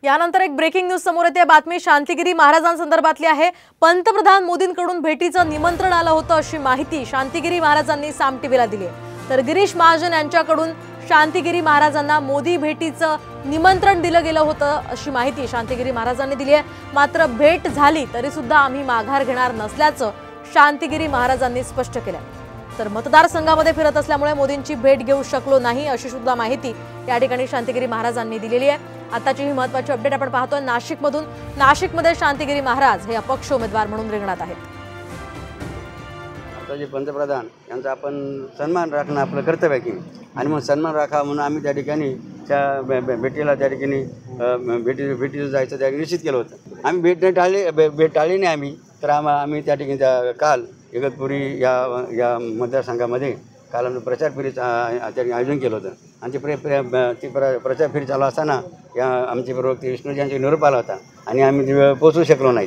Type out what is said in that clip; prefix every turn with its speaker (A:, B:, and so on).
A: यानंतर एक breaking news समोर येते। बातमी शांतिगिरी महाराजांसंदर्भातली आहे। पंतप्रधान मोदींकडून भेटीचं निमंत्रण आलं होतं अशी माहिती शांतिगिरी महाराजांनी साम टीव्हीला दिली आहे। तर गिरीश महाजन यांच्याकडून शांतिगिरी महाराजांना मोदी भेटीचं निमंत्रण दिलं गेलं होतं अशी माहिती शांतिगिरी महाराजांनी दिली आहे। मात्र भेट झाली तरी सुद्धा आम्ही माघार घेणार नसल्याचं शांतिगिरी महाराजांनी स्पष्ट केलं। तर मतदारसंघामध्ये फिरत असल्यामुळे मोदींची भेट घेऊ शकलो नाही अशी सुद्धा माहिती या ठिकाणी शांतिगिरी महाराजांनी दिलेली आहे। आताची ही महत्त्वाची अपडेट आपण पाहतोय नाशिकमधून। नाशिकमध्ये शांतिगिरी महाराज हे अपक्ष उमेदवार म्हणून रिंगणात आहेत।
B: आताचे पंतप्रधान यांचा आपण सन्मान राखणं आपलं कर्तव्य आहे की, आणि मग सन्मान राखा म्हणून आम्ही त्या ठिकाणी त्या भेटीला त्या ठिकाणी भेटीला जायचं त्या निश्चित केलं होतं। आम्ही भेट टाळली नाही आम्ही, तर आम्ही त्या ठिकाणी काल इगतपुरी या मतदारसंघामध्ये काल आम्ही प्रचार फेरीचं आयोजन केलं होतं। आणि ती प्रचार फेरी चालू असताना आमचे प्रवक्ते विष्णूजी यांचा निरोप आला होता आणि आम्ही पोहोचू शकलो नाही।